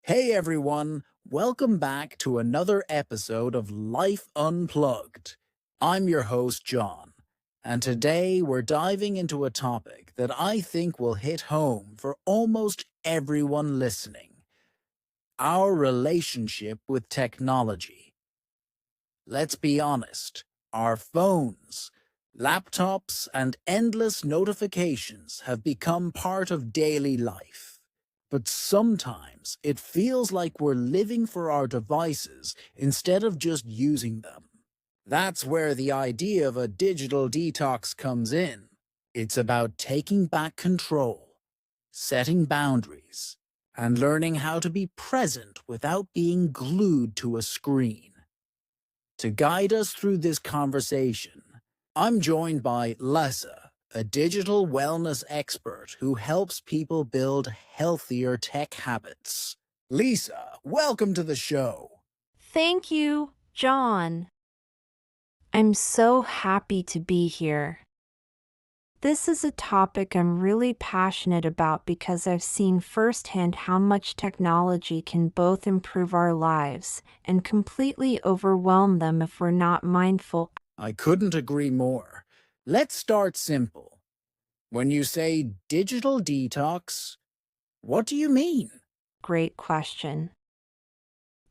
Hey everyone, welcome back to another episode of Life Unplugged. I'm your host, John, and today we're diving into a topic that I think will hit home for almost everyone listening: our relationship with technology. Let's be honest, our phones, laptops, and endless notifications have become part of daily life. But sometimes it feels like we're living for our devices instead of just using them. That's where the idea of a digital detox comes in. It's about taking back control, setting boundaries, and learning how to be present without being glued to a screen. To guide us through this conversation, I'm joined by Lessa, a digital wellness expert who helps people build healthier tech habits. Lisa, welcome to the show. Thank you, John. I'm so happy to be here. This is a topic I'm really passionate about because I've seen firsthand how much technology can both improve our lives and completely overwhelm them if we're not mindful. I couldn't agree more. Let's start simple. When you say digital detox, what do you mean? Great question.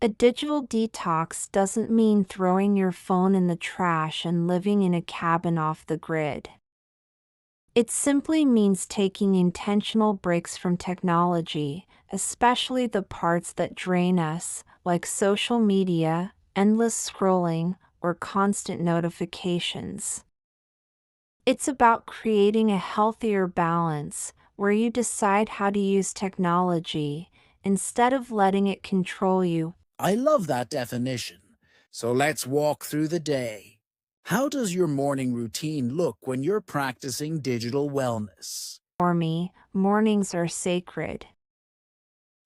A digital detox doesn't mean throwing your phone in the trash and living in a cabin off the grid. It simply means taking intentional breaks from technology, especially the parts that drain us, like social media, endless scrolling, or constant notifications. It's about creating a healthier balance where you decide how to use technology instead of letting it control you. I love that definition. So let's walk through the day. How does your morning routine look when you're practicing digital wellness? For me, mornings are sacred.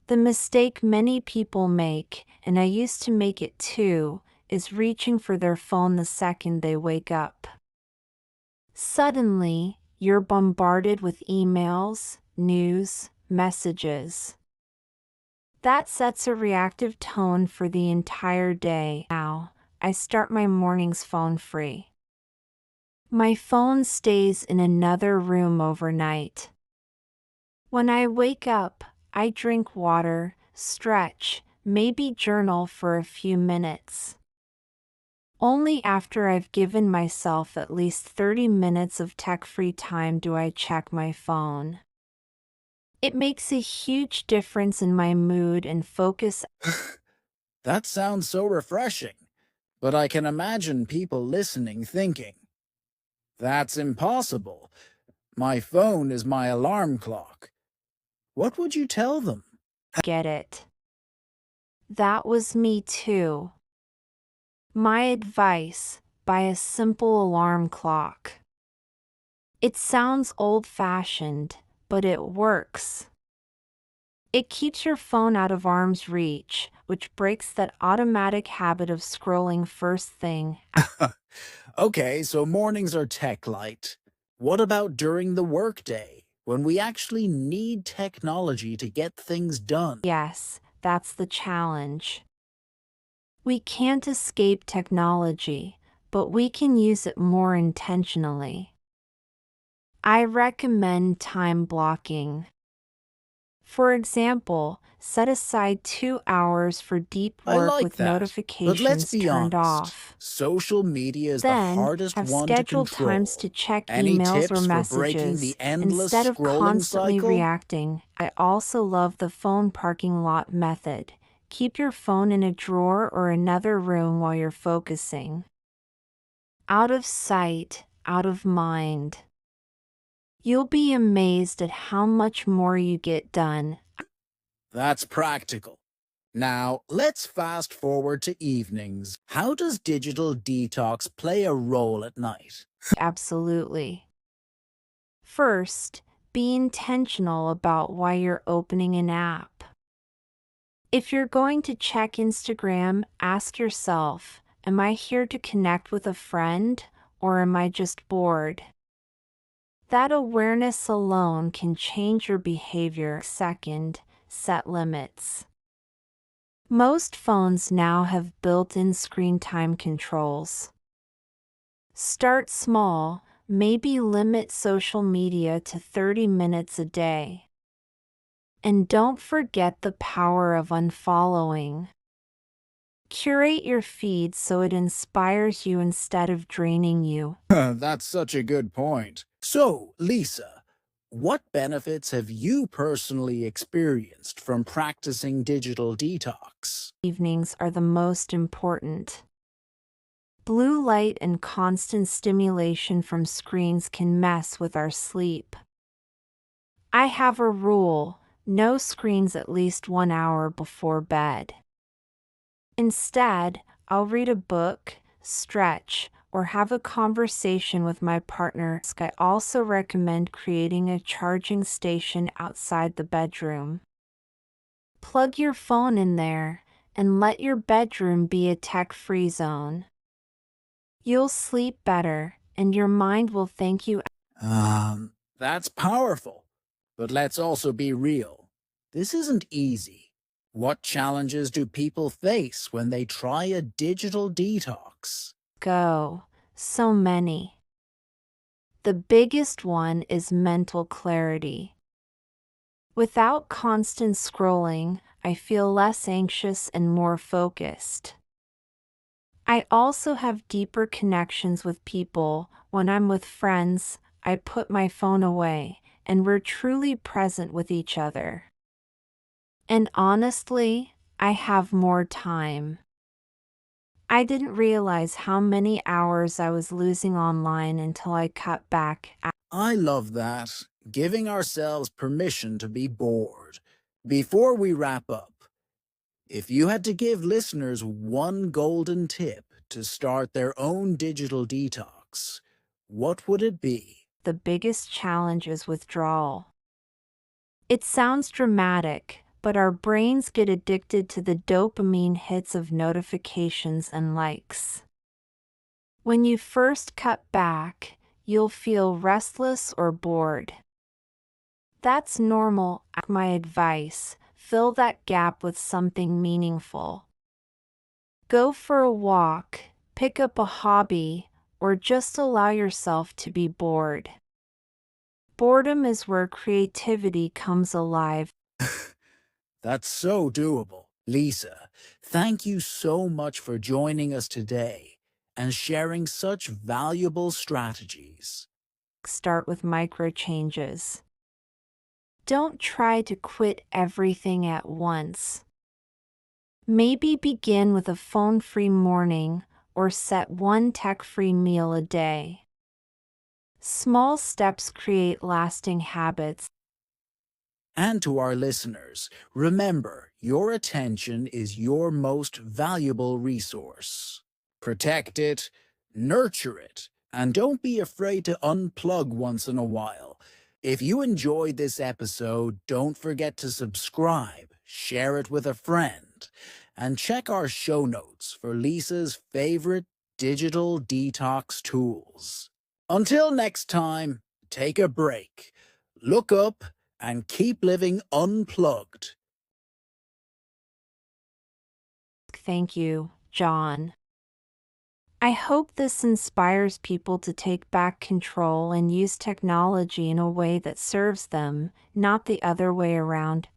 The mistake many people make, and I used to make it too, is reaching for their phone the second they wake up. Suddenly, you're bombarded with emails, news, messages. That sets a reactive tone for the entire day. Now, I start my mornings phone free. My phone stays in another room overnight. When I wake up, I drink water, stretch, maybe journal for a few minutes. Only after I've given myself at least 30 minutes of tech-free time do I check my phone. It makes a huge difference in my mood and focus. That sounds so refreshing, but I can imagine people listening thinking, that's impossible. My phone is my alarm clock. What would you tell them? Get it. That was me too. My advice: buy a simple alarm clock. It sounds old-fashioned, but it works. It keeps your phone out of arm's reach, which breaks that automatic habit of scrolling first thing. Okay, so mornings are tech light. What about during the workday, when we actually need technology to get things done? Yes, that's the challenge. We can't escape technology, but we can use it more intentionally. I recommend time blocking. For example, set aside 2 hours for deep I work like with that. But let's notifications be turned honest, off. social media is the Then, hardest have one to scheduled times control. to check Any emails or tips for breaking the messages, endless instead of scrolling constantly cycle? reacting. I also love the phone parking lot method. Keep your phone in a drawer or another room while you're focusing. Out of sight, out of mind. You'll be amazed at how much more you get done. That's practical. Now, let's fast forward to evenings. How does digital detox play a role at night? Absolutely. First, be intentional about why you're opening an app. If you're going to check Instagram, ask yourself, am I here to connect with a friend, or am I just bored? That awareness alone can change your behavior. Second, set limits. Most phones now have built-in screen time controls. Start small, maybe limit social media to 30 minutes a day. And don't forget the power of unfollowing. Curate your feed so it inspires you instead of draining you. That's such a good point. So, Lisa, what benefits have you personally experienced from practicing digital detox? Evenings are the most important. Blue light and constant stimulation from screens can mess with our sleep. I have a rule: no screens at least 1 hour before bed. Instead, I'll read a book, stretch, or have a conversation with my partner. I also recommend creating a charging station outside the bedroom. Plug your phone in there and let your bedroom be a tech-free zone. You'll sleep better, and your mind will thank you. That's powerful. But let's also be real. This isn't easy. What challenges do people face when they try a digital detox? Go. So many. The biggest one is mental clarity. Without constant scrolling, I feel less anxious and more focused. I also have deeper connections with people. When I'm with friends, I put my phone away, and we're truly present with each other. And honestly, I have more time. I didn't realize how many hours I was losing online until I cut back. I love that. Giving ourselves permission to be bored. Before we wrap up, if you had to give listeners one golden tip to start their own digital detox, what would it be? The biggest challenge is withdrawal. It sounds dramatic, but our brains get addicted to the dopamine hits of notifications and likes. When you first cut back, you'll feel restless or bored. That's normal. My advice: fill that gap with something meaningful. Go for a walk, pick up a hobby, or just allow yourself to be bored. Boredom is where creativity comes alive. That's so doable. Lisa, thank you so much for joining us today and sharing such valuable strategies. Start with micro changes. Don't try to quit everything at once. Maybe begin with a phone-free morning or set one tech-free meal a day. Small steps create lasting habits. And to our listeners, remember, your attention is your most valuable resource. Protect it, nurture it, and don't be afraid to unplug once in a while. If you enjoyed this episode, don't forget to subscribe, share it with a friend, and check our show notes for Lisa's favorite digital detox tools. Until next time, take a break, look up, and keep living unplugged. Thank you, John. I hope this inspires people to take back control and use technology in a way that serves them, not the other way around.